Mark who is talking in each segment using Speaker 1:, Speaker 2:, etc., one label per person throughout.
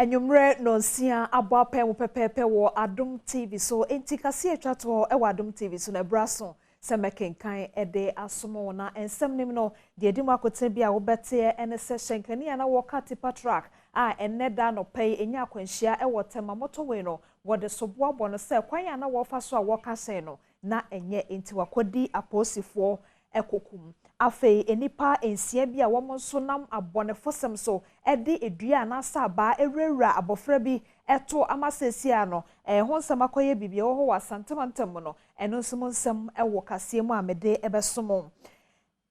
Speaker 1: Enyumre nonsia abo apem pepepe wo Adom TV so enti kase atwato e wo Adom TV so na braso se mekenkan ede asomo na ensem nim no de edimu akote bia wo bete ene se shenkani ana wo katipa track a enne da no pay enya akwanhia e wo tema motorway no wo de soboa bo no se kwan ana wo fa so a wo kase no na enye enti wakodi aposifo ekokum afei enipa ensia bia wo monso nam abonefosem so ede edua na saba ewrewra abofra bi eto amasesia no honsem akoye bibia wo ho wasantemantam no eno nsem ewo kase mu amede ebesomo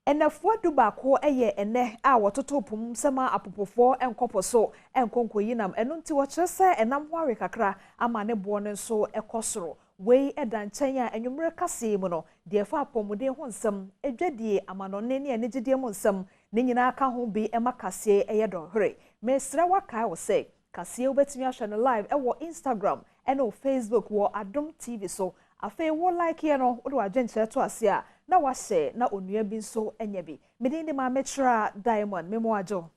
Speaker 1: enafo dubako eye ene a wototopum sema apopofo enkopo so enkonkoyinam eno nti wo kyerese enam hware kakra ama ne bo ne so ekosoro wei edanchen a enwumre kase mu no de fa apomode ho nsem edwadie amanone ne enegide mu nsem ne nyina aka ho bi ema kase eye dohre mesra waka wo se kase obetimi ahwe no live ewo Instagram eno Facebook wo Adom TV so afei wo like ye no wo de agyenche to ase a na wahye na onua bi so enya bi medin de ma metra Diamond memo ajo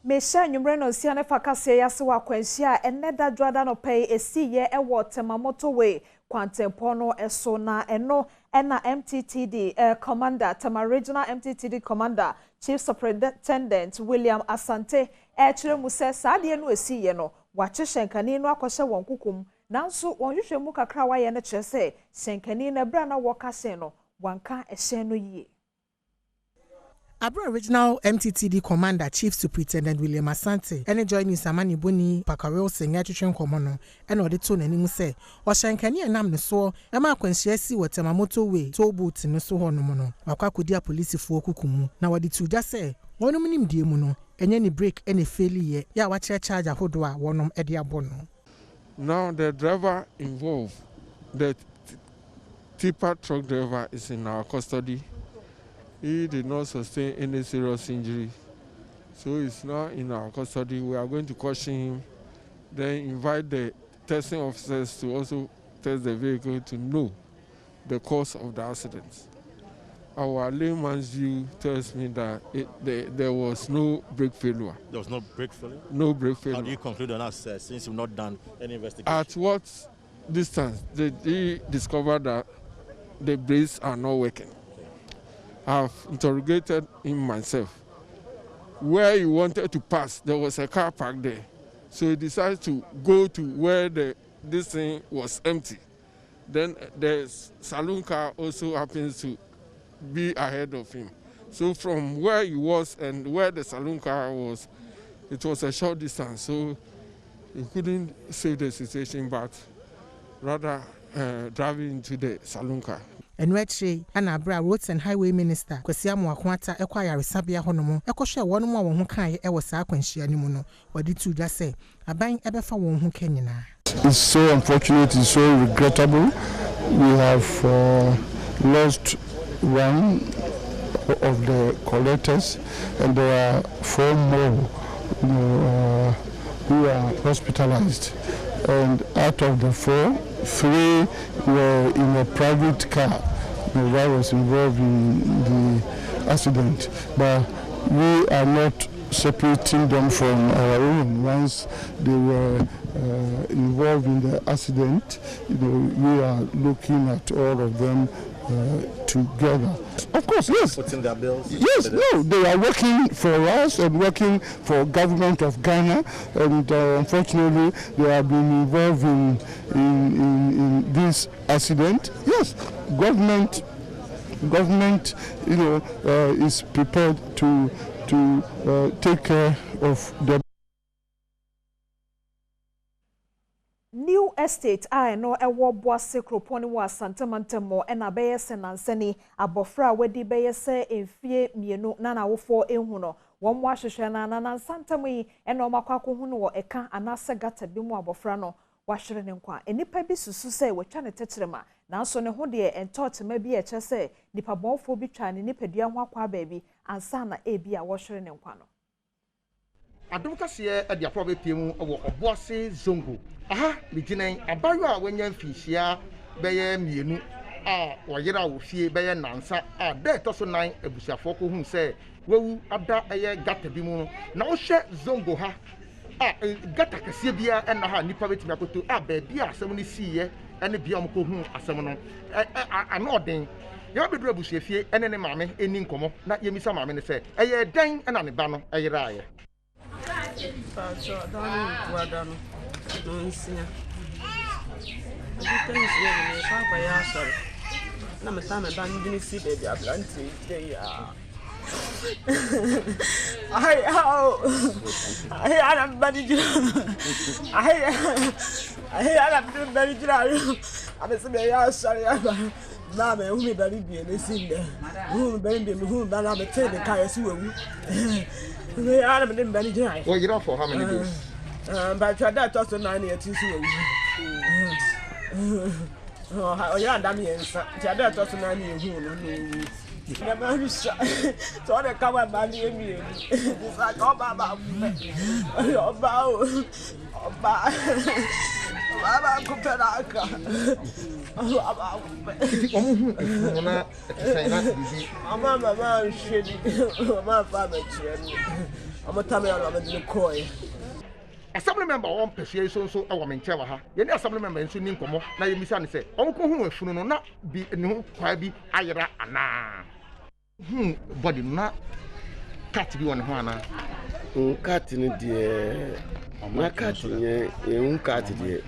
Speaker 1: Mesha nyumre no sia ne fakase yase wa kwanhia enne da dwada no pay esiye ewo temamoto we kwantempo no eso na eno ena MTTD commander tema regional MTTD commander chief superintendent William Asante kire mu se saade no esiye no wache shenkani no akohye won kukum nanso won hwehwe mu kakra wa ye ne kire se shenkani na bra na wokase no wanka ehye no yie
Speaker 2: Abra Regional MTTD Commander Chief Superintendent William Asante ene join ni samani boni pakarel senga twetwen komono ene ode to nanimu se o shankani enam ne so e ma akwanhia si wotema motorway toll booth ne so hono no akwakodi a police fo okukumu na wode tuja se wonum nim die mu no enye ni break ene failure ya wa charge ahodo a wonom ede abono.
Speaker 3: Now the driver involved, the tipper truck driver, is in our custody. He did not sustain any serious injury, so he's now in our custody. We are going to caution him, then invite the testing officers to also test the vehicle to know the cause of the accident. Our layman's view tells me that there was no brake failure.
Speaker 4: There was no brake failure?
Speaker 3: No brake failure.
Speaker 4: How do you conclude on that, since you've not done any investigation?
Speaker 3: At what distance did he discover that the brakes are not working? I've interrogated him myself. Where he wanted to pass, there was a car parked there. So he decided to go to where this thing was empty. Then the saloon car also happens to be ahead of him. So from where he was and where the saloon car was, it was a short distance. So he couldn't save the situation, but rather driving into the saloon car.
Speaker 2: Enwechi ana abra roads and highway minister Kwesi Akwanta ekwa yaresabia honomo ekohwe wonmo won ho kan e wo sa akwanhia ni mu no wadi tuja se aban ebefa won ho kanyina.
Speaker 5: It's so unfortunate, it's so regrettable. We have lost one of the collectors and there are 4 more who are hospitalized, and out of the 4, 3 were in a private car that was involved in the accident, but we are not separating them from our own. Once they were involved in the accident, we are looking at all of them together. Of course, yes.
Speaker 4: Putting their bills?
Speaker 5: Yes, no, they are working for us and working for government of Ghana, and unfortunately they have been involved in this accident. Yes, government, is prepared to take care of them.
Speaker 1: New estate I know ewo boase kroponi wa santamantamo ena beye senansani abofra wedi beye se emfie mienu na na wofo ehu no won wa hwehwe na santamu yi ena o makwako hu no wo eka anase gata bi mu abofra no wahwere ne nkwa enipa bi susu se wetwa ne tekyerema nanso ne ho de entotema bi eche se nipa bonfo bi twa ne nipadua ho akwa baabi ansa na ebi a wahwere ne nkwa no
Speaker 6: Adom kase ade aprobe piemu wo oboase zongo aha biginan abayo a wanya mfihia beye mienu a wɔyera wo fie bɛyɛ nansa a dɛ ɛtɔ so 9 abusuafoɔ ko hu sɛ wawu ada ɛyɛ gata bi mu no na wohwɛ zongo ha a gata kɛseɛ bia ɛna ha nipa betumi akoto a baabi a asɛm no siiɛ ɛne bia ɔmo ko hu asɛm no ano ɔden yɛma bɛduru abusuafie ɛne ne maame ɛni nkɔmmɔ na yɛmisa maame no sɛ ɛyɛ dɛn ɛna ne ba no ɛyeraeɛ
Speaker 7: na me ta me ban dini si baby ablante dey ya ai ana badi jira ai ana badi jira abe se be ya sare ya na me hu me bari bi ne sinde hu me bari bi hu ba na me te de kai si wewu me ana me bari jira
Speaker 6: well you know for how many days
Speaker 7: but that was 9 years si wewu oh yeah damn yes that was 9 years hu no never wish so the cover man me this like oba kuperaka mama shedi mama fa me cheni I'm tell you I'm the koi
Speaker 6: assembly member on persuade so e wo me nche wa ha ye ne assembly member nso ni nkomo na ye misa ne se on ko hu afunu no na bi ne ho kwa bi ayera ana body na cat bi won ho ana
Speaker 8: cat ni de na cat ye hu cat de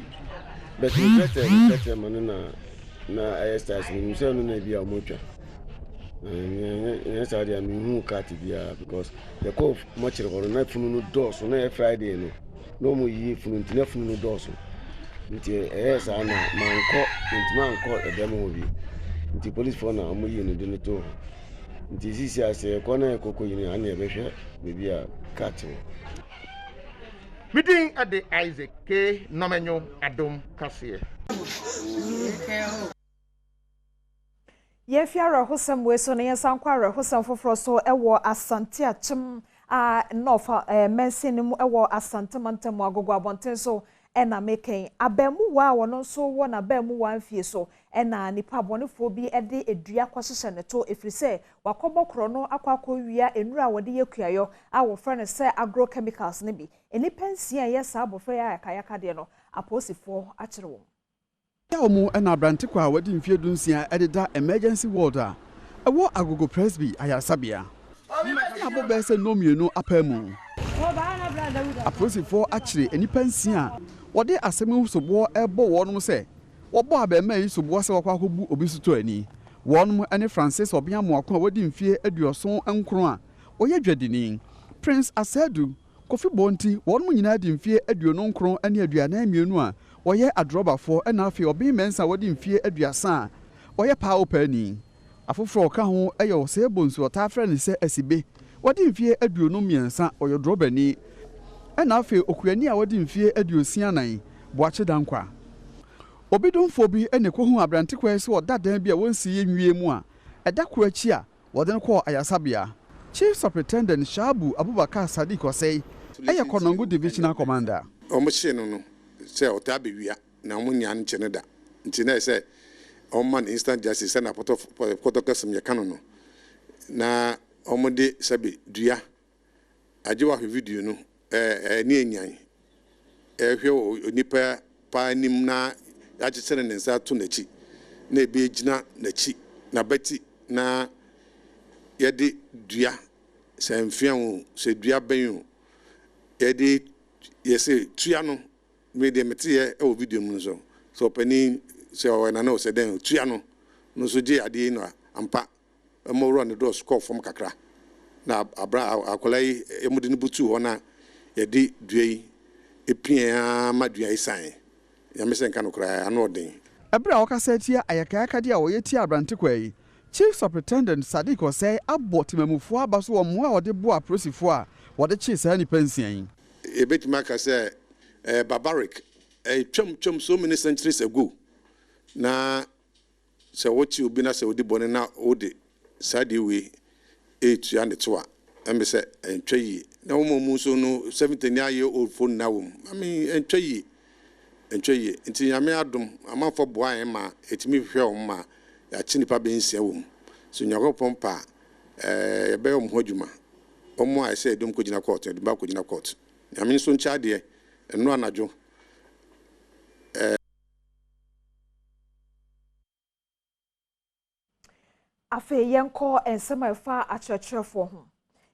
Speaker 8: but better man na ayestas ni so no na bi amotwa yes I am hu cat bia because the call much na funu no door so na Friday no mo yi funu ntina funu no doso nti sa na manko edem ho bi nti police for na mo yi no de no to nti sisi ase ko na ekoko yi na na ebehwe bebi a cat
Speaker 6: meeting at the Isaac K Nomenyo Adom Kasiye
Speaker 1: ye fiara hosam we so na yesankwa re hosam foforo so ewo asante achim nofa mention mu ewo asante mantam agogo abonten so ena meken abemu wa wono so wo na abemu wa mfie so ena nipa bonefo bi ede edua kwahye ne to efrise wakobokro no akwakowia enura wode yekuayo a wo frɛ ne sɛ agrochemicals ne bi enipansia yesa abofra ya yakayaka de no aposifo akere wo
Speaker 9: ya omo ena abrantekwa a wadi mfie dunsia ededa emergency ward a ewo agogo presby ayasabia na bo be se no mienu apamu aposifo akere enipansia wode asemu sobo ebo wonum se wobo abema yi sobo se wakwa kobu obi suto ani wonum ene Francis Obiamoako a wadi mfie aduoson enkron a oye dwadini Prince Asadu Kofi Bonti wonum nyina di mfie aduonon nkron ene aduanan mienu a oye adrobafo ena afi obi mensa wadi mfie aduasa oye pawo pani afoforo ka ho eyo se bonsu ota frɛ ne sɛ asibe wadi mfie aduonum miensa oye drobani ena afi okuani a wadi mfie aduosia nan boache dankwa obidonfo bi ene kohu abrantekwa se odadan bi a wonsi yenwie mu a ɛda ko achi a wode ne kɔ ayasabia Chief Superintendent Shabu Abubakar Sadiq Osei eye Konongo Divisional Commander
Speaker 10: omohye no sɛ ɔta bewia na ɔmo nya nche ne da nti na sɛ ɔman instant justice na protocol ye kanu no na ɔmo de sabe dua agyewa video no ni enyan hwe onipa pa nim na agyesere ne nsa to nachi na ebe gina nachi na beti na yede dua sɛ mfian sɛ dua ben yede yese tua no me de metie e video mu so so pani se o na no se den tua no so je ade no ampa mo run do score from kakra na abra akolai emudi no butu ho na ye de duai epia madua isan ya mesen kan okra ano den
Speaker 9: ebra okasa tia ayakaka de a woyetia abrantekwa yi Chief Superintendent Sadiq Osei abotimamufo abaso wo mo a wode bo aprosifo a wode chi sa ni pensian
Speaker 10: ebetima ka se barbaric chum so many centuries ago na se wochi obi na se odi bone na odi sadi we etu ane to a embe se entwayi na wo mu so no 70-year-old phone na wo I mean entwayi nti nyame adom amafo boa en ma etimi hwe o ma yɛakye nipa bɛnsia wɔ mu so Nyankopɔn pa yɛbɛyɛ ɔmo ho adwuma ɔmo a ɛsɛ ɛdom kɔgyina court ɛdom ba kɔgyina court nyame nso nkyɛ adeɛ ɛno anadwo
Speaker 1: Afe yenko ensema efa akyerɛkyerɛfoɔ ho.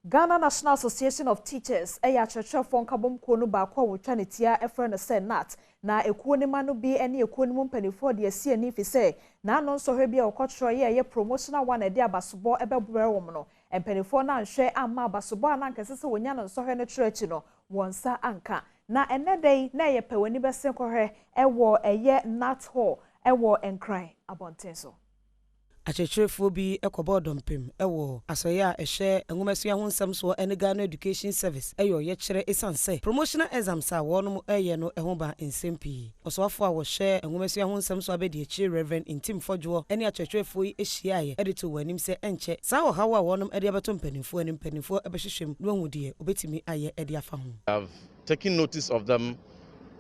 Speaker 1: Ghana National Association of Teachers akyerɛkyerɛfoɔ nkabom kuo no baako a wotwa ne tia efrɛ no sɛ NAT na ekuo ne ma no bi ene ekuo ne mu mpanimfoɔ de asi ani fi sɛ na ano nsɔhwɛ bi a wɔkɔtwerɛ yɛ promotional one ede abasobɔ ɛbɛbrɛ wɔn no mpanimfoɔ na nhwɛ amma abasobɔ anankɛse sɛ wonya no nsɔhwɛ no kyerɛ akyi no wɔnsa anka na enedai na yɛ pɛwani bɛsen kɔhwɛ ɛwɔ ɛyɛ NAT hall ɛwɔ Nkran abɔnten so.
Speaker 11: Akyerɛkyerɛfoɔ bi ɛkɔbɔ dɔmpem ɛwɔ asɔyɛ a ɛhyɛ enwumasua ho nsɛm so ɛne Ghana Education Service ɛyɛ ɔyɛkyerɛ esanse promotional exams a wɔnom ɛyɛ no ɛho ba nsɛm pii ɔsɔfo a wɔhyɛ enwumasua ho nsɛm so abɛdi akyire Reverend Intim Fodwo ɛne akyerɛkyerɛfoɔ yi ahyiaeɛ ɛde to wɔanim sɛ ɛnkyɛ saa ɔhaw a wɔnom ɛde abɛto mpanimfoɔ ne mpanimfoɔ ɛbɛhwehwɛm no ahu deɛ obetumi ayɛ ɛde afa ho.
Speaker 4: I've taken notice of them.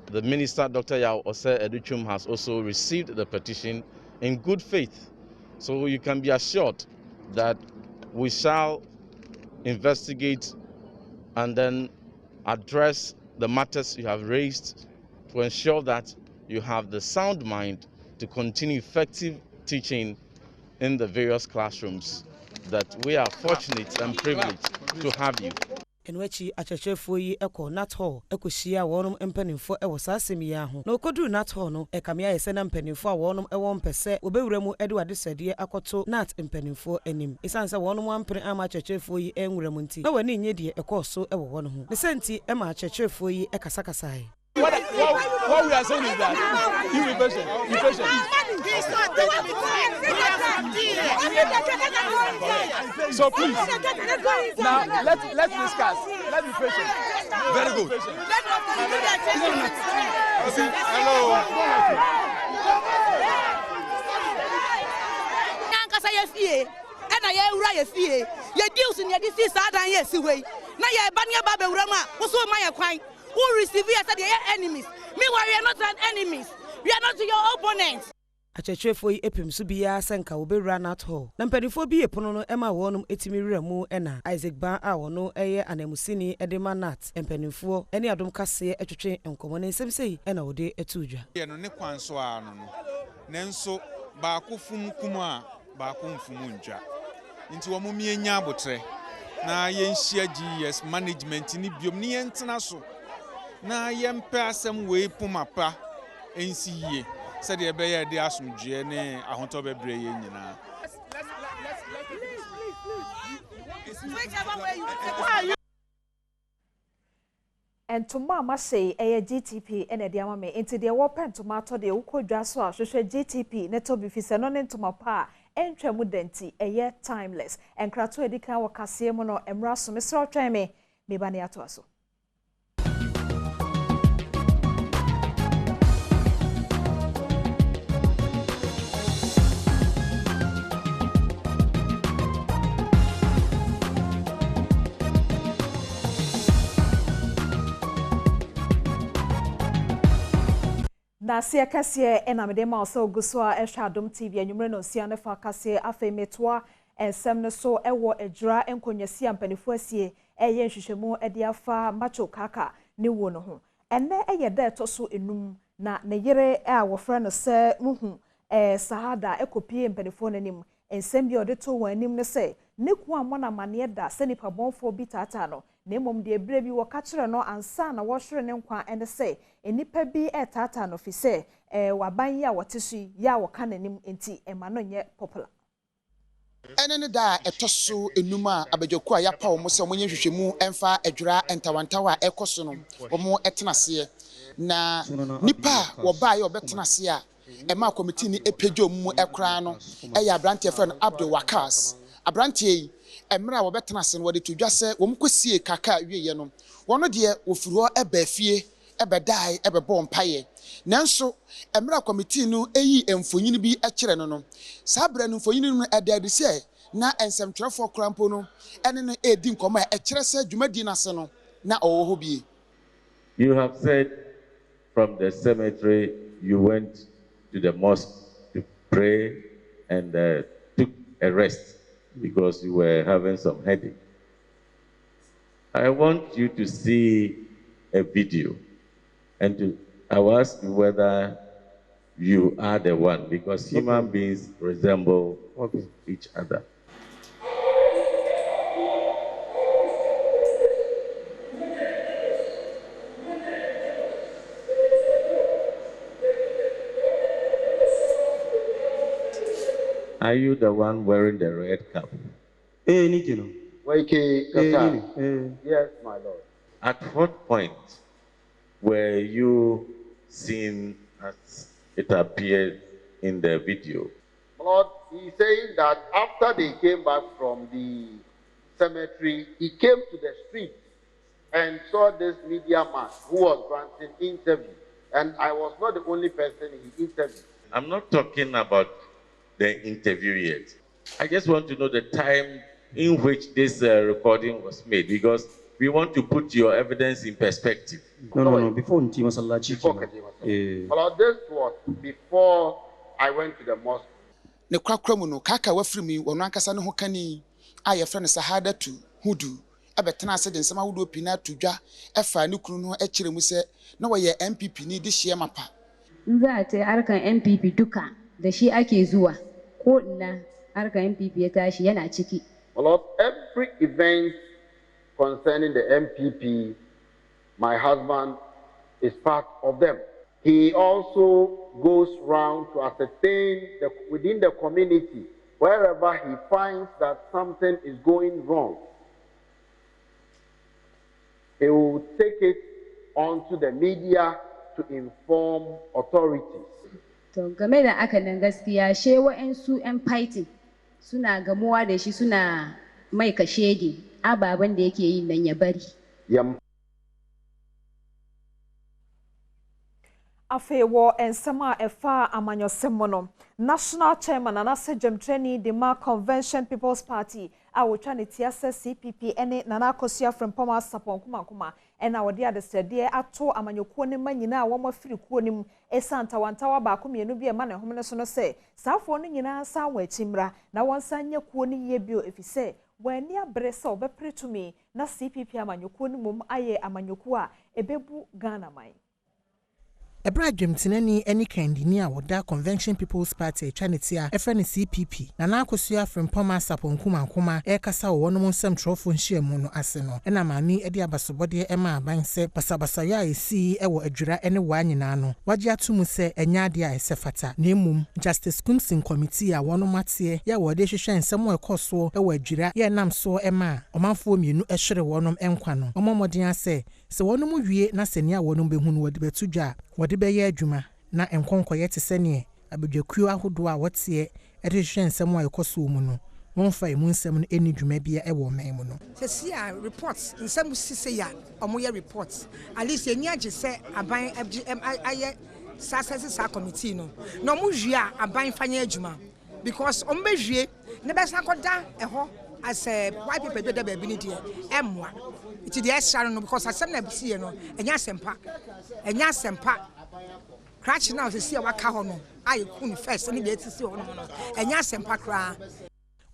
Speaker 4: The Minister, Dr. Yao Ose Educhum, has also received the petition in good faith. So you can be assured that we shall investigate and then address the matters you have raised to ensure that you have the sound mind to continue effective teaching in the various classrooms that we are fortunate and privileged to have you.
Speaker 11: Enwechi akyerɛkyerɛfoɔ yi ɛkɔ NAT hall ɛkɔhyia wɔnom mpanimfoɔ ɛwɔ saa asɛm yi ho na okodu NAT hall no ɛkamea yɛ sɛ na mpanimfoɔ a wɔnom ɛwɔ mpɛsɛ obɛwura mu ɛde wadesɛdeɛ akɔto NAT mpanimfoɔ anim ɛsiane sɛ wɔnom ampere ama akyerɛkyerɛfoɔ yi ɛnwura mu nti na wɔne nyɛ deɛ ɛkɔɔ so ɛwɔ wɔn ho ne sɛ nti ɛma akyerɛkyerɛfoɔ yi ɛkasakasae.
Speaker 12: What we are saying is that you be patient. So please, now let's discuss. Let's be patient. Very good. Hello.
Speaker 13: Who receive you as their enemies? Meanwhile, we are not an enemies. We are not your opponents.
Speaker 11: Akyerɛkyerɛfoɔ yi epim so biara sɛ nka wɔbɛwura NAT hall na mpanimfoɔ bi epono no ɛma wɔnom etimi wura mu ɛna Isaac Ban a wɔno ɛyɛ anamusini ɛde ma NAT mpanimfoɔ ɛne adom kaseɛ ɛtwetwe nkɔmɔ ne nsɛm sɛ ɛna wɔde ɛtu dwa.
Speaker 14: Yɛ no ne kwan so a no nanso baako fum kum a baako mfumu ntwa nti wɔn mu mienya abotrɛ na yɛnhyia GS management ni biom ne yɛntena so na yɛmpɛ asɛm wei pomapa ensi yie sɛdeɛ ɛbɛyɛ de asomdwe ne ahotɔ bɛbrɛ yɛ nyinaa.
Speaker 1: Entoma amasei eye GTP ene de ama me enti de wo pentoma to de ukodwa so a hwehwe GTP ne to bi fise no ne ntoma pa entwa mu denti eye timeless enkrato edika wo kase mu no emra so mesra otwan me ba ne ato aso. Na sia kase enamede ma oso oguso a ehwa Adom TV anwumre no sia ne fa kase afemetoa ensem ne so ewo ejura enkonyasi ampanifo asie eye nhwehwemu ede afa macho kaka ne wo no ho enne eye da to so enum na ne yere a wofra no se NUHU sahada ekopie mpanifo nanim ensem bi ode to wanim ne se ne ku amona mane da se nipa bonfo bi tata no na mom de ebre bi wo ka kire no ansa na wo hwere ne nkwa ene se enipa bi tata no fi se waban ya wote so ya wo ka nanim enti ema no nye popular
Speaker 6: ene ne da etoso enum a abadwaku a yapa wo mo se mo nye hwehwemu emfa adwura entawantawa ekoso no wo mo etenase na nipa wo ba ya obetenase a ema committee ni epedwo mu ekra no eya abrante friend Abdul Wakas abrante emra wo betenase no wo de tudwa se wo mkosie kaka wieye no wono de ofiri ho ebafie ebedai ebebo mpaye nanso emra committee no eyi emfonyin bi ekire no sabra no mfonyin no edade se na ensemtwerefo krampo no ene no edi nkoma ekire se dwumadi nase no na owo bi.
Speaker 15: You have said from the cemetery you went to the mosque to pray and took a rest because you were having some headache. I want you to see a video, and I will ask you whether you are the one, because human beings resemble each other. Are you the one wearing the red cap?
Speaker 8: Yes, my lord.
Speaker 15: At what point were you seen as it appeared in the video?
Speaker 8: Lord, he's saying that after they came back from the cemetery, he came to the street and saw this media man who was granting interview. And I was not the only person he interviewed.
Speaker 15: I'm not talking about the interview yet. I just want to know the time in which this recording was made, because we want to put your evidence in perspective.
Speaker 8: No. Before Kadima Salah. Well, this was before I went to the mosque.
Speaker 16: Ne kwakra mu no kaka wafrimi wono ankasa ne ho kani aye frɛ ne sahada tu hudu abetena ase de nsema hudu pina tudwa efa ne kunu no ekire mu se na woyɛ MPP ni de hye mapa
Speaker 17: za ta harkan MPP duka da shi ake zuwa ko ina harkan MPP ya tashi yana ciki.
Speaker 8: Well, every event concerning the MPP, my husband is part of them. He also goes round to ascertain within the community, wherever he finds that something is going wrong, he will take it onto the media to inform authorities.
Speaker 17: To game da aka nan gaskiya she wa'ansu 'yan fighting suna gamuwa da shi suna mai kashedi ababen da yake yi nan ya bari.
Speaker 1: Afewo ensema efa amanyosemo no National Chairman Anase Jemtreni Dema Convention People's Party a wotwa ne tiase CPP ene Nana Akosua Frempoma Sapon kuma ena wode adesede ato amanyokuo ne manyina a womo afiri kuo nim ASANTE wantawa ba ko mienu bi e ma ne homne so no se saafo no nyina sa wa chimra na wonsanya kuo ne ye bio efise wani abrese obepretumi na CPP amanyokuo ne mum aye amanyokuo a ebebu Ghana mai.
Speaker 2: Ebra Dwemtenani eni kandini a woda Convention People's Party Chanetia efrene CPP Nana Akosua Frempoma Sapon kuma kasa wo no nsem trofo nhyiamu no ase no ena maami edi abasobode ema abanse basabasa ya esi ewo adwura ene wa nyina no wagye atumu se enya ade a esefata na emum Justice Kumsin Committee a wono mate ya wode hwehwe nsem ekoso ewo adwura ye nam so ema omanfo mienu ehwere wonom enkwa no omomoden ase se wonom wie na senia wonom behunu wode betudwa wode beye adwuma na enkonkoye te sene abedwakuo ahodo a wote ehwehwe nsem ekoso mu no wonfa emu nsem no eni dwuma bia ewo man mu no
Speaker 18: sesia reports nsem sise ya omoye reports at least eni age se aban aye sa committee no na omuhwie a aban fanya adwuma because ombehwie ne besa koda eho as a white people be the baby ni die emwa it the extra no because asem na bisi no enya sempa crash now se see waka ho no aye kun first ni be tisi ho no enya sempa kra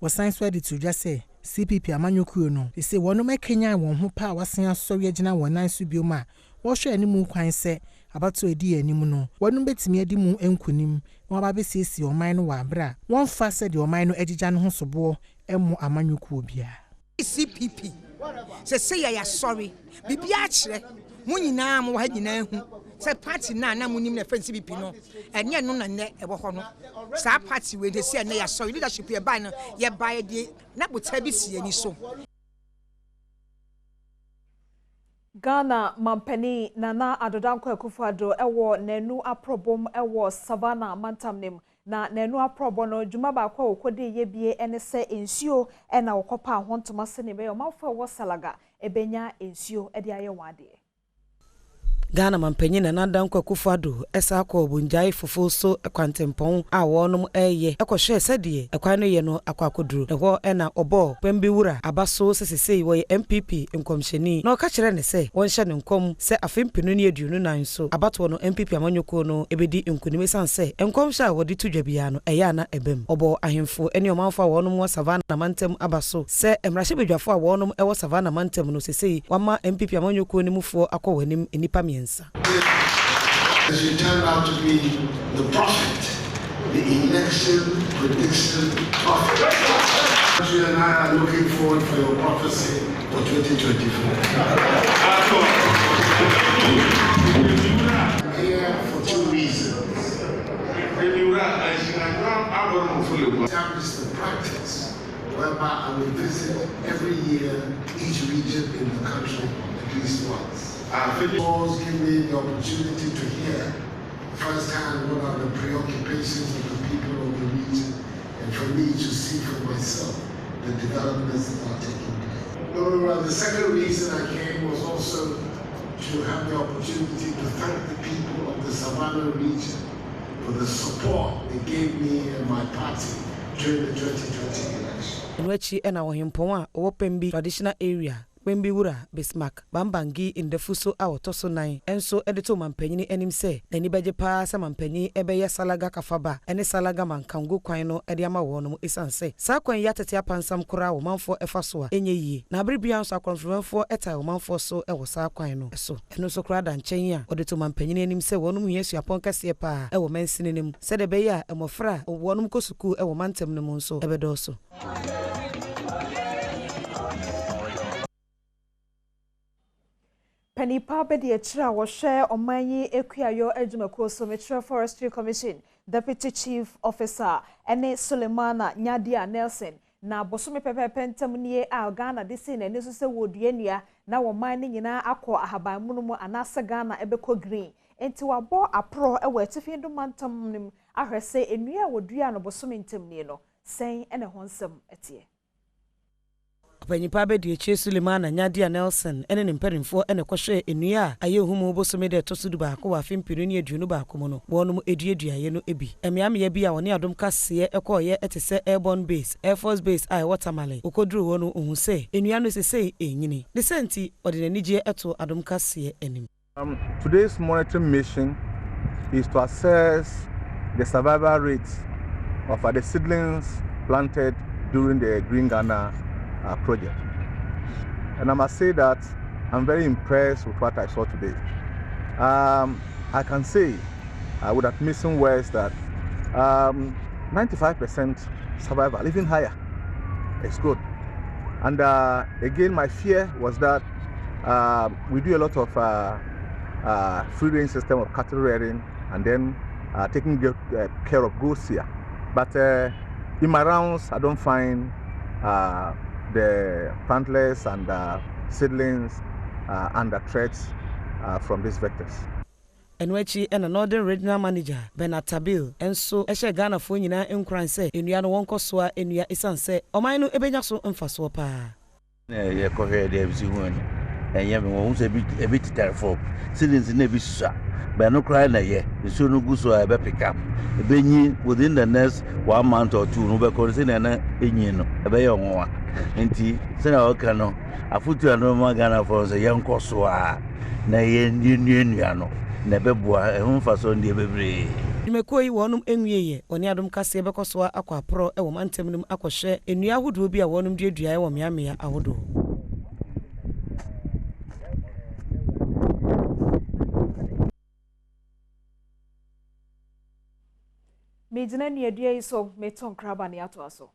Speaker 2: wasan so edi to just say CPP amanyokuo no they say wono makenya won ho pa wasan asori agina wonan so bioma wo hwe animu kwan se abato edi animu no wono betimi edi mu enkunim na ba be sisi oman no wa bra won fa se de oman no agija no ho sobo emu amanyokuo bia
Speaker 18: CPP say ya sorry bibia kire mu nyina mo ha nyina hu say party na munim na friend CPP no enye no na ne ebo ho no sa party we dey say na ya sorry leadership ye ban no ye buy dey na bota bi si ani so.
Speaker 1: Ghana Mampani Nana Adodankwa Akufo-Addo ewo nenu aprobom ewo SAVANNAH mantamnem na nenu aprobo no dwuma ba kwa okode yebie ene se ensuo ena wokopa ahontoma se ne be omafo ewo Salaga ebenya ensuo ede aye wade.
Speaker 11: Ghana mampanyin na nadan kwakufado esa akọ obunjai fofo so kwantempon a wonom eye ekohwe sede ekwan no ye no akwakoduru eho ena obo pembi wura abaso sesesei wo MPP nkomhyeni na oka kire ne se wonhye ne nkom se afempinu ne aduonu nan so abato no MPP amanyoko no ebedi nkunimi sanse nkomhye a wodi tudwa bia no eya na ebem obo ahemfo ene omanfo a wonom wo SAVANNAH mantem abaso se emrahye bedwafo a wonom ewo SAVANNAH mantem no sesei wama MPP amanyoko ni mufo akọ wanim enipa miensa.
Speaker 19: She turned out to be the prophet, the election prediction prophet. You and I are looking forward for your prophecy for 2024. I'm here for two reasons. Establish the practice whereby I will visit every year each region in the country at least once. Laws give me the opportunity to hear firsthand what are the preoccupations of the people of the region, and for me to see for myself the developments that are taking place. The second reason I came was also to have the opportunity to thank the people of the SAVANNAH region for the support they gave me and my party during the 2020 election.
Speaker 11: Nwechi ena wohimpon a Pembi traditional area Wembi wura Bismarck bambangi indefuso a otoso nan enso edito mampanyini enim se nani beje pa sa mampanyi ebeye salaga kafaba ene salaga mankango kwan no ede ama wono esanse sa kwan ya tete apansam kora wo manfo efaso a enye yi na abribia nso akonfirmanfo eta wo manfo so e wo sa kwan no so eno so kora da nchen a odito mampanyini enim se wono mu yesu apon kase pa e wo mansinenim se de be ya emofra wono kosuku e wo mantem no mu so ebedo so.
Speaker 1: Penipa bedi echira wo hwe omanyi ekuayo ejumako so Metro Forestry Commission Deputy Chief Officer ene Sulemana Nyadia Nelson na bosome pepepe ntamnie a Ghana disi na neso se woduanua na wo man nyina akọ ahaban munumu anasa Ghana ebeko green enti wabo apro ewe tifin do mantam nim ahwese enua wodua no bosome ntamnie no sen ene honsem etie.
Speaker 11: Penipa bedi eche Sulemana Nyadia Nelson ene ne mperinfo ene kwhwe enua aye humu bosome de tosudu ba ko wa fempinu ne aduonu ba ko no wonum eduaduaye no ebi emiame ya bi a woni adom kase ekoye etese airborne base air force base ai watermale okoduru wonu ohun se enua no sesei enyini de senti odinanije eto adom kase enim.
Speaker 20: Today's monitoring mission is to assess the survival rates of the seedlings planted during the Green Ghana project. And I must say that I'm very impressed with what I saw today. I can say, without missing words, that 95% survival, even higher, is good. And again, my fear was that we do a lot of free range system of cattle rearing and then taking good care of goats here. But in my rounds, I don't find the plantless and seedlings under threats from these vectors.
Speaker 11: Enwechi and Northern Regional Manager Benatabil enso ehye Ghana fo nyina enkran se enua no wonko soa enua esanse oman no ebenya so mfaso pa
Speaker 21: ye ko he de bisi hu enye me won se bi titarfo seedlings na bi susa but no cry na ye so no gu so ebe pick up ebenyi within the next 1 month or 2 no be ko se na enyi no ebe ye onwa enti se na oka no afutu anu ma Ghana for se ye nko so a na ye nua no na beboa ehunfaso ndi bebre
Speaker 11: Nimekoi wonum enwieye oni adom kase bekoso akwa apro e wo mantemnum akohwe enua hodo bi a wonum duadua e wo meamea ahodo.
Speaker 1: Mejina ni adua iso meton kraba ni ato aso.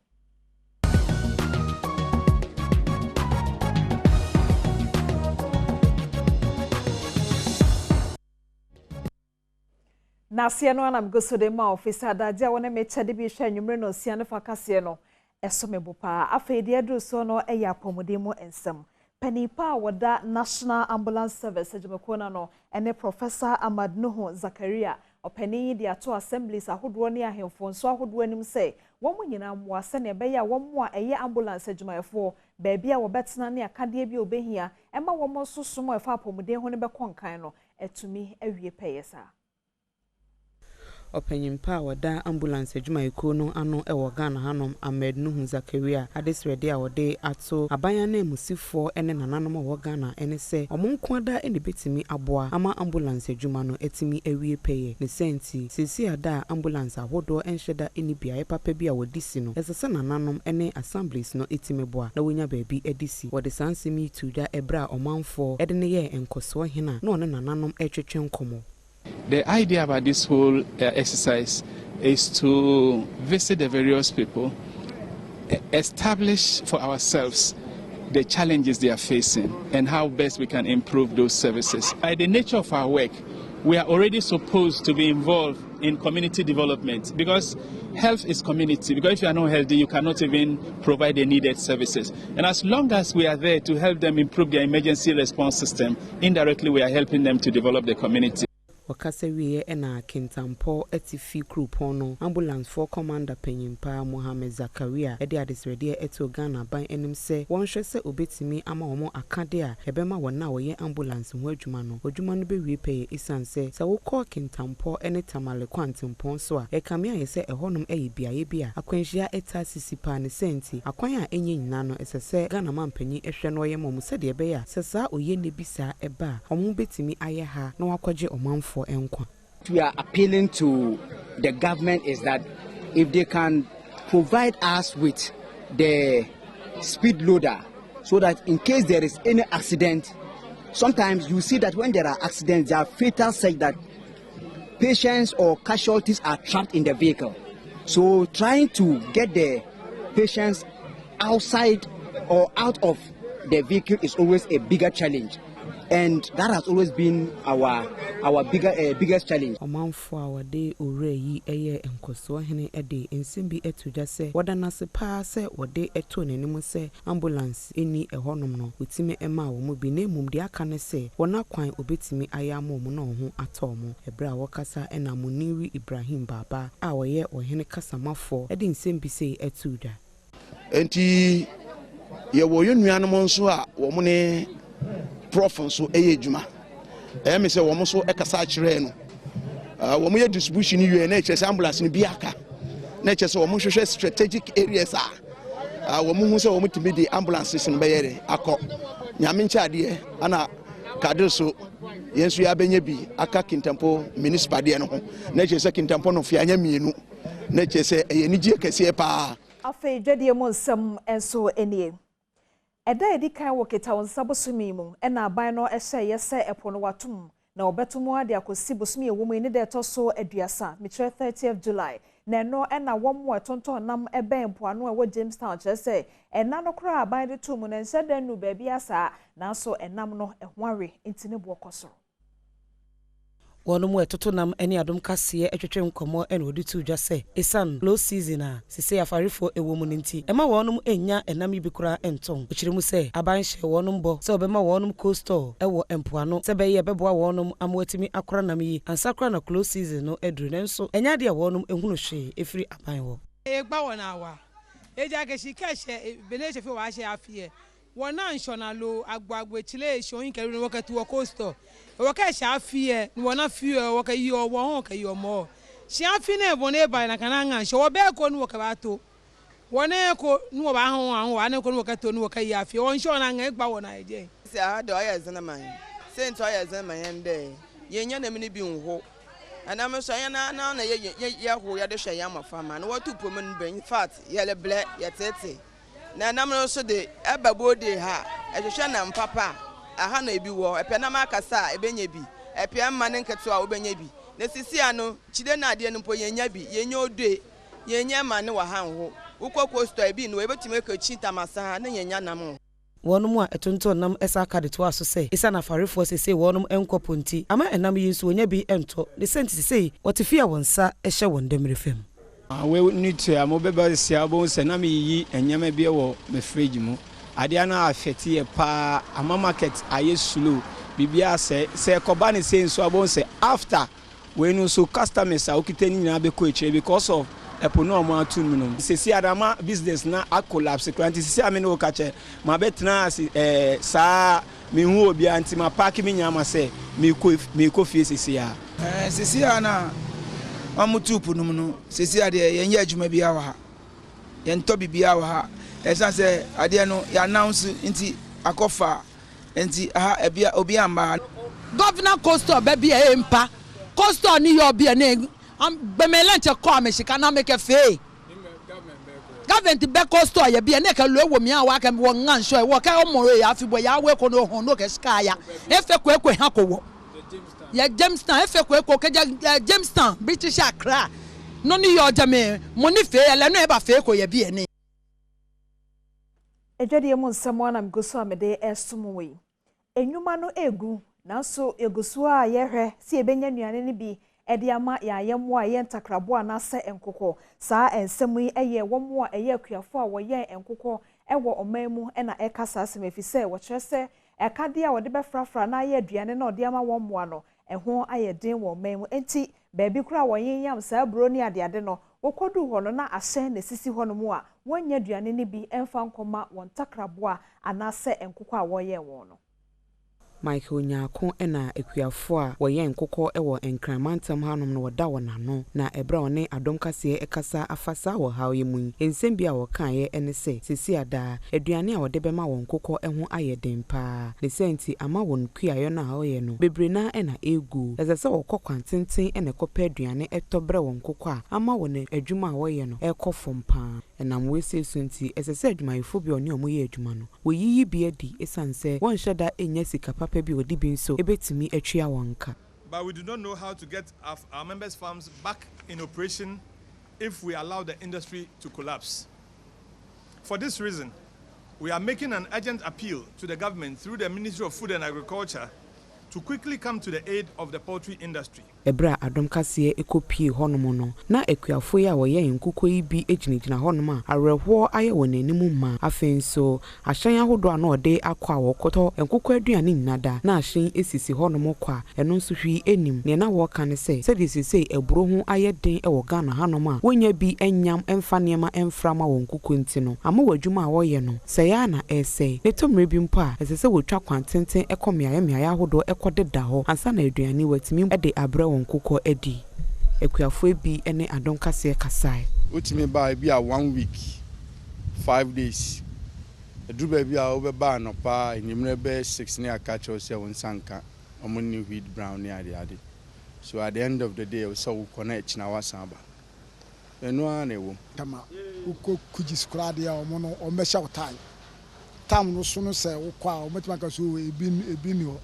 Speaker 1: Na sia no anam gosode ma officer dadia wona mechade bi hwa nwumre no sia no fakase no eso mebopa afeedi adru so no eya pomodemo ensem panipa woda National Ambulance Service ejumekona no ene Professor NUHU ZAKARIA opani di ato assemblies ahodo ne ahemfo nso ahodo anim se wo nyina mo ase ne be ya wo mo a eye ambulance ejumefo ba bia wo betena ne akade bi obehia ema wo mo soso mo efa pomodem ho ne be konkan no etumi awie peyesa.
Speaker 11: Opanyimpa wada ambulance adwumayeko no ano ewo Ghana hanom AHMED NUHU ZAKARIA adesrede a wode ato abanya na emusifo ene nananom wo Ghana ene se omonkwada ene betimi aboa ama ambulance adwuma no etimi awie peye ne senti sisi ada ambulance ahodo enhweda eni bia papa bi a wodisi no esese nananom ene assemblies no etimi boa na wonya baabi edisi wode sansemi tuda ebra omanfo ede ne ye enkoso hena na one nananom etwetwe nkomo.
Speaker 12: The idea about this whole exercise is to visit the various people, establish for ourselves the challenges they are facing and how best we can improve those services. By the nature of our work, we are already supposed to be involved in community development because health is community. Because if you are not healthy, you cannot even provide the needed services. And as long as we are there to help them improve their emergency response system, indirectly we are helping them to develop the community.
Speaker 11: Wakasa wiye ena kintampo etifi krupono ambulance for commander Penyimpa Mohammed Zakaria edi adesrede eto Ghana ban enim se wonhwe se obetimi ama omo akade a ebema wona woye ambulance ho adwuma no be wie peye isanse se wokọ kintampo ene tamale kwantempo so a ekame aye se ehonom eye biaye bia akwanhia eta sisipa ne senti akwan a enye nyina no esese Ghana mampanyi ehwe no ye mom se de be ya sesa oye ne bisa eba omo betimi aye ha na wakwaje omanfo.
Speaker 3: We are appealing to the government is that if they can provide us with the speed loader so that in case there is any accident, sometimes you see that when there are accidents, there are fatal such that patients or casualties are trapped in the vehicle. So trying to get the patients outside or out of the vehicle is always a bigger challenge. And that has always been our biggest challenge.
Speaker 11: Omanfo awade oreyi eye enkoso hene ede ensimbi etuja se wadana se pa se wode eto nanim se ambulance eni ehonom no wetime ema wo mu bi na emum de aka ne se wona kwan obetimi ayamo mu no ho atomo ebra wokasa ena Muniwi Ibrahim Baba a woye ohene kasamafo ede ensimbi se etuda
Speaker 22: enti ye wo yonuanom nso a wo mu ne Prof nso EJURA me say wo mo so ekasa kire no wo mo ye distribution wie na eche ambulance ni biaka na eche se wo mo hwehwe strategic areas a wo mo hu se wo mo timi di ambulances no beyere akọ nyame nchaade ana kade so yensu ya benye bi aka Kintampo municipal de no ho na eche se Kintampo no fi anya mienu na eche se eyenigye kese pa
Speaker 1: afa dwade mo nsam enso enie Eda edi kan woketa wonsa bosumi mu ena aban no ehye yese epo no watum na obetumu ade akosi bosumi ewo mu ni de toso aduasa mitre 30th July na no ena wommo etonton nam ebe empo ano ewo Jamestown chese ena no kra aban de tumu na nse dan nu baabi asa na so enam no ehware intine bo okoso
Speaker 11: Wono etoto nam eni Adom kase etwetwe nkomo ena odi tu dwa se esan low season a sese afarefo ewo mu nti ema wonom enya enam ibikura enton okiremu se aban hye wonom bo se obema wonom coastal ewo empoano se be ye beboa wonom amwatimi akora nam yi ansakra na close season no edru nenso enya de wonom ehunu hwe efiri aban wo
Speaker 23: egba wona wa eja ke shikashe beneche fi wa hye afie wona nshonalo agbagwe chile shoyin keru wakati wa coastal waka shafie ni wona fie waka yi owo hon ka yi omo shafi na ebo na eba na kana nga sho be ko ni waka bato wona ko ni wo ba hon an wa na ko ni waka to ni waka yi afie won sho na nga egba wona eje
Speaker 24: se ha do ya zena man se nto ya zena man de yenya na mini bi nho ana me so ya na ye ho ya de hwe ya mafama na watu pomen ben fat ye le ble ye tete na nam no so de ebabode ha ehwehwe na mpapa aha na ebi wo epe na makasa ebenye bi epe amma ne nketo a obenye bi na sisi ano chide na ade no mpo yenya bi yenya odue yenya ma ne wa hanho ukoko sto ebi no ebetime ka chitamasa na yenya nam
Speaker 11: Wonum a etonton nam esaka de to aso se isa na farefo sese wonum enkoponti ama enam yi nso onya bi ento de senti sese wotifia wonsa ehye wondemre fam
Speaker 25: we need to amobeba sia bo se na me yi enyama bi wo me fridge mu ade ana afeti e pa ama market aye slow bibia se koba ne se nso abo se after we no so customers a okitani na be ko echire because of epo no mo atu mu no sesi adama business na a collapse kranti sesi amene o kache ma betena sa me hu obi anti ma park me nyama se me ko fie sesi ya
Speaker 4: sesi ana amutu pu no no sesi ade yenye adwuma bia wa ha yento bibia wa ha esa se ade no ya announce nti akofa nti aha ebia obi amba
Speaker 13: governor coastal baby empa coastal ni yo bia na bemelanche ko ameshika na make fe government be coastal ya bia na ka lo ewo mi a wa ka wo ngan so e wo ka omoro ya afibo ya we ko no hon no ke ska ya efe ko ekwe ha ko wo ya Jamestown efe ko ke Jamestown British Accra no ni yo jame mo ni fe ele no e ba fe ko ya bia ni
Speaker 1: ejodi emu nsemo na mgoso amede esumwe enwuma no egu nanso egusu a yehwe si ebenya nuane ne bi ede ama ya yemo a ye ntakrabo anase enkokọ saa ensemu yi eye womo a eye akuafo a woye enkokọ ewo omamu na ekasa asemefise wo kyerese ekade a wode befrafra na ye aduane na ode ama womo ano eho aye den wo omamu enti baabi kura woyen yam saa bro ni ade no wokodu ho no na ahye na sisi ho no mu a wonya aduane ne bi emfa nkoma won takrabo a anase enkokọ a woye won no
Speaker 5: Michael Nyako ena ekuafo a woyen nkokọ ewo enkramantam hanom no woda wonano na ebra one adom kase ekasa afasa wo hawe mu ensem bia wo kan ye ene se sisi ada aduane a wode bema won nkokọ eho ayeden pa ne senti ama won kuayo na hawe no bebre na ena egu ezese wo kokwantintin ene kopa aduane etobre won nkokọ a ama won adwuma woye no ekofom pa enam wese sunti ezese adwumayefo bi oni omoye adwuma no woyiyi bia di esanse won hyeda enya sika papa bi odi bi nso ebetimi atwia wonka.
Speaker 7: But we do not know how to get our members' farms back in operation if we allow the industry to collapse. For this reason, we are making an urgent appeal to the government through the Ministry of Food and Agriculture to quickly come to the aid of the poultry industry.
Speaker 5: Ebra adom kase ekopie honom no na ekuafo ya woye nkuko yi bi ejinijina honom a areho aye wonanimu ma afenso ahyan ahodo ana ode akwa wokoto nkuko aduane nnada na ahyan esisi honom kwa eno nso hwi enim ne na wo kan se sesese eburo ho aye den e wo Ghana hanom a wonya bi enyam emfa niema emframa wo nkuko ntino ama wadwuma a woye no se ya na ese ne tomre bi mpa esese wotwa kwantenten ekomiaya ahodo ekodeda ho ansa na aduane watimi ede abre nkukọ edi ekuafo bi ene adom kase kasai
Speaker 9: utimi ba bi a 1 week 5 days eduba bi a obeba no pa enyimre be 6 ne akacho se won sanka omoni wheat brown ne ade so at the end of the day we saw connect na wasaba enu a na wo
Speaker 10: tama uko kujis krade a omono omesha utai tam no so no se wo kwa ometima ka so ebi ni ho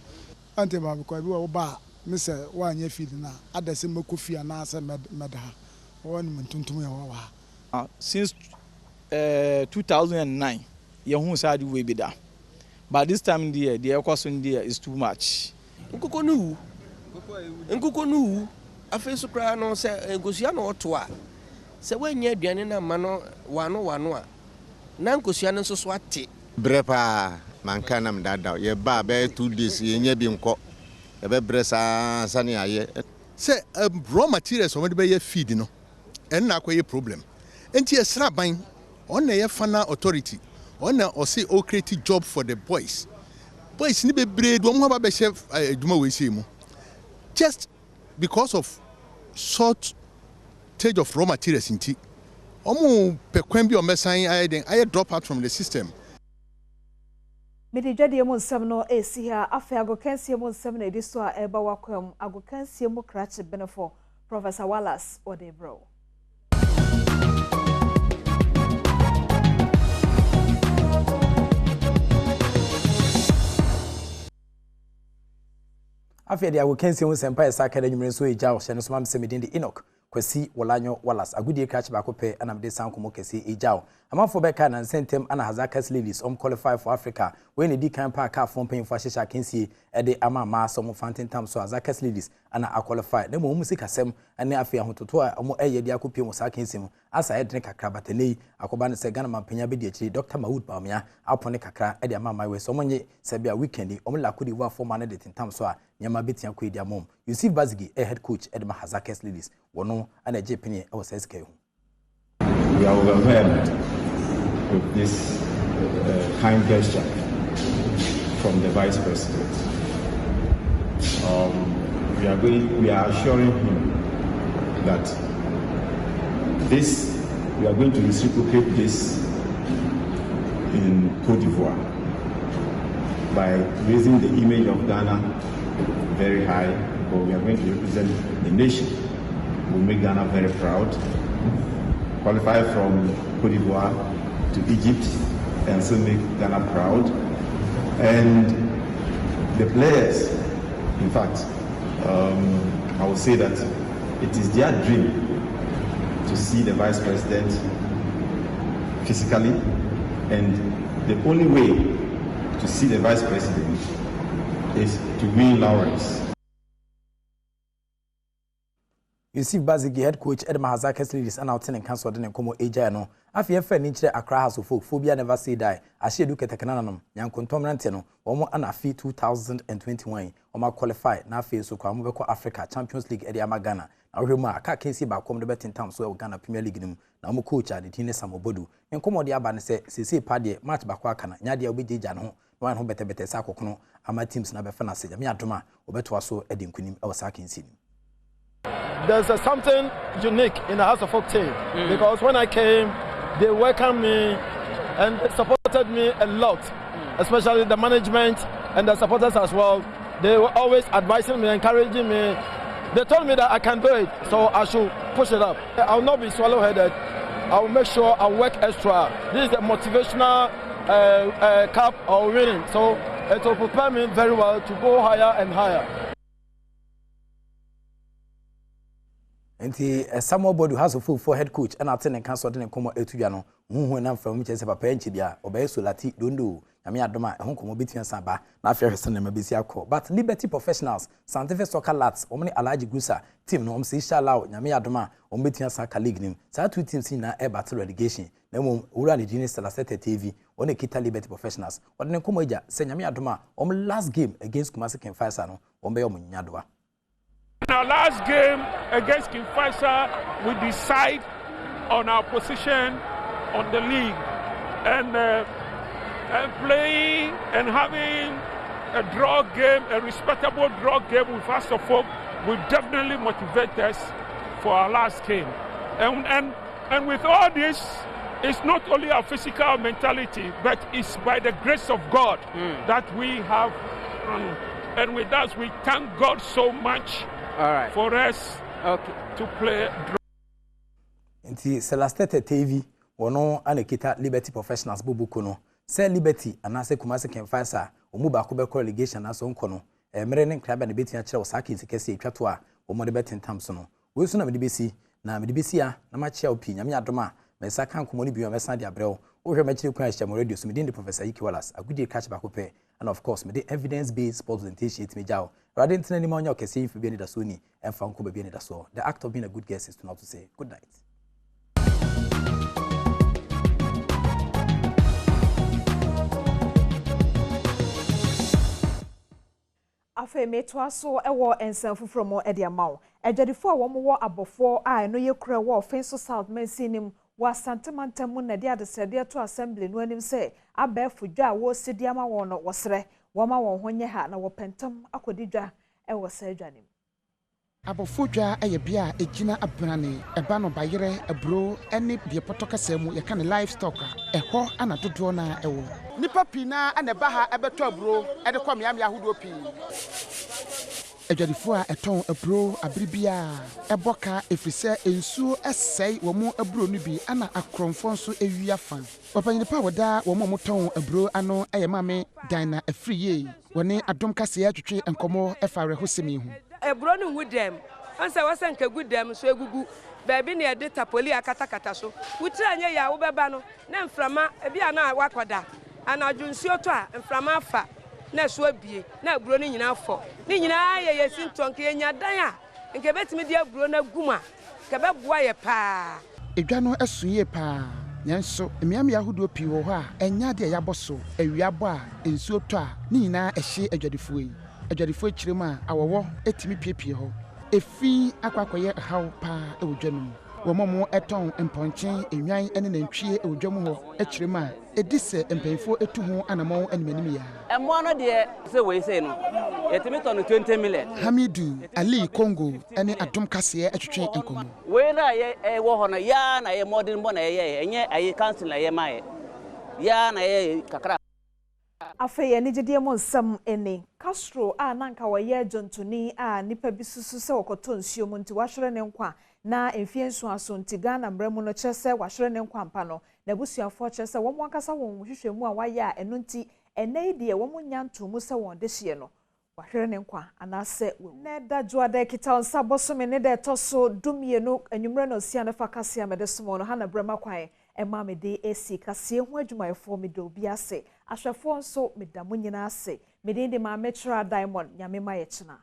Speaker 10: ante ba ko bi wo ba Mr. Wanya feed na adase makofi anase medaha won muntuntum ya wa
Speaker 26: since 2009 ye hu side we be da but this time the equation there is too much
Speaker 27: nkoko nuhu afeso kra no se nkosua no oto a se wanya aduane na ma no wano a na nkosua no so ate
Speaker 28: brepa manka na mdada ye ba be 2 days ye nya bi nko ebe bresa sani aye
Speaker 6: say raw materials somebody be feed no en na akoye problem enti esra ban on na ye fana authority on na o say o create job for the boys ni be breed wo mo ba be chef aduma we say mu just because of shortage of raw materials inti omo pekwan bi o mesan aye drop out from the system.
Speaker 1: Midi jadi emu nsem no esi ha afa agokansie emu nsem na ediso a eba wakwam agokansie mu krache benefo Professor Wallace Odebro.
Speaker 29: Afa dia agokansie emu nsem pa esa kada nwumre so eja o hye no so mam semedin de Enoch Kwasi Wolanyo Wallace agudie krache ba ko pe anam de sankomo kese eja o amafo beka na sentem ana Hazakas ladies qualify for Africa when di kan pa ka fon pen for hyehyɛ akensie ede ama ma som fantin tam so Hazakas ladies ana qualify na mo musika sem ane afi ahototo a mo eye di akopie mo sa akensie mu asa ede kakra batanei akoba ne se Ghana mampanya be di akiri Dr. Mahud Bawumia apone kakra ede ama ma we so monye se bia weekend o mo lakodi wa forma na de tintam so a nyama betia ko edi amom Yusuf Bazigi head coach ede ma Hazakas ladies wono ana je penye e wo sa sika hu
Speaker 2: we are overwhelmed with this kind gesture from the Vice President. We are assuring him that we are going to reciprocate this in Côte d'Ivoire by raising the image of Ghana very high, but we are going to represent the nation. We'll make Ghana very proud, qualify from Côte d'Ivoire to Egypt and still make Ghana proud. And the players, in fact, I would say that it is their dream to see the Vice President physically, and the only way to see the Vice President is to win laurels.
Speaker 29: Yusuf Bazigi, head coach Edma Hazak's ladies and out and cancelled in Como Ejano. After a friend in Accra House of Folk, Phobia never say die. I should look at the Cananum, Young Contomrantino, or more an fee 2021, or more qualified, now face so Kwamoko Africa Champions League at Ghana. Now, remark, I can't see about come the betting time so Ghana Premier League. Now, coach at the Tina Samobodu, and come on the Aban say, CC Paddy, match Bakwakana, Nadia Widi Jano, one who better Sakono, and my team's never fancy, Miadoma, or better also Edding Queen or Sakin City.
Speaker 8: There's something unique in the House of Folk team because when I came, they welcomed me and they supported me a lot, especially the management and the supporters as well. They were always advising me, encouraging me. They told me that I can do it, so I should push it up. I'll not be swallow-headed. I'll make sure I work extra. This is a motivational cup or winning, so it will prepare me very well to go higher and higher.
Speaker 29: And Samuel Bodu has a full for head coach and attending council in Como Etuano, who am from which is a papa and Chibia, obey Solati, Dundu, Yamia Doma, Hong Kong Mobility and Samba, not fair son and Mabisiako. But Liberty Professionals, Scientific Soccer Lads, Omni Alaji Gusa, Team Nom Sisha Lao, Yamia Doma, Ombitia Saka Lignim, Sa 2 teams in a battle relegation, Nemo Urani Genius ASANTE TV, on a Kita Liberty Professionals, or Nekomoja, Senyamia Doma, last game against Kumasi Faisano, Ombe Omunyadwa.
Speaker 14: In our last game against King Faisal, we decide on our position on the league, and playing and having a draw game, a respectable draw game with House of Folk will definitely motivate us for our last game. And with all this, it's not only our physical mentality, but it's by the grace of God that we have. And with us, we thank God so much. All right. For us to play.
Speaker 29: Inti ASANTE TV wono anekita Liberty Professionals bubukuno. Say Liberty anase Kumasi Faisal omu ba ko be relegation aso nkono. Mere ne kraba ne beti a kire osaki nsikese etwato a omo de betin tamso no. We so na me de besi na me de besi a na ma chia opi nyame adoma me saka nkomo ni bi o me san de abreo. Wo hwe me kire kwan ahia mo radio so me din de Professor Iki Wallace agudi catch ba ko pe. And of course, me the evidence-based sports presentation it me jao. Rather than any money, okay, see if you be any dasoni and fanko be any daso. The act of being a good guest is to not to say good night.
Speaker 1: Afe metwa so ewo ensanfu from mo e de amaw. Ejadifo a wo mo abofo a no ye kura wo Fenso South Mensinim wa santemantamu na de adesede to assembly no anim se abefu dwa wo sidiama wo no wosre wo ma won honye ha na wo pentam akodidwa e wo sedwanim.
Speaker 15: Abofodwa eye bia ejina abrane eba no bayere abro ene de potokasemu ye kan livestock eho ana dodo na ewo nipa pina ana ba ha ebeto abro e de kom yam yahodo pi ejadifo a eton abro abribia eboka efrise ensuo esei wo mu abro no bi ana akromfo nso ewia fan opanyinipa woda wo mo ton abro ano eye mame dina afriye woni adom kase atwetwe enkomo efare hosemi hu
Speaker 16: ebro no wudem ansa wasanka gudem so egugu baabi ne ede tapoli akatakata so wutira nya ya wo beba no na mframa ebia na wakoda ana dwunsuo to a mframa afa na so abie na ebro no nyina afọ ni nyina ye yesintonke yenya dan a nke betimi de ebro na guma ke beboa ye pa
Speaker 15: edwa no esuye pa nyenso emiam yahudo pi wo ho a enya de yaboso awiabo a ensuo to a ni nyina ehye adwadifo yi adwadifo chirema awowo etimi piepie ho efi akwakoye haw pa ewodwanum wɔn mo ɛtɔn mpɔnkyen enwan ne nantwie wɔ dwam hɔ akyerɛ mu a ɛdi sɛ mpanyinfoɔ etu ho anamɔn animanim ya.
Speaker 3: ɛmoa no deɛ sɛ wei sei no yɛtumi tɔ no 20 million.
Speaker 15: Hamidu Ali Congo ne Adom kaseɛ atwitwe nkɔmmɔ.
Speaker 3: wei na ɛwɔ hɔ no yaa na yɛ mmɔden bɔ na yɛyɛ ɛnyɛ ayi council na yɛ ma yɛ yaa na yɛ kakra.
Speaker 1: Afei ani gyedeɛ mo nsɛm ene Castro a nanka wɔyɛ jontoni a nipa bi susu sɛ wɔkɔtɔ nsuo mu nti wahwere ne nkwa na emfie nso aso nti Ghana mbrɛ mu no kyerɛ sɛ wahwere ne nkwa mpa no na busuafoɔ kyerɛ sɛ wɔn ankasa wɔn hwehwɛ mu a wayɛ a ɛno nti ɛnɛ yi deɛ wɔn nya nto mu sɛ wɔn de hye no wahwere ne nkwa anaasɛ na da joada kita onsa bosome ne da ɛtɔ so dumie no anwumre no sia ne fa kasia mede somo no ha na brɛma kwan ɛma me de esi kasie ho adwumayɛfoɔ me do bi ase ahwɛfoɔ nso me da mo nyina ase me de ma me kyerɛ Diamond nyame ma yɛ kyena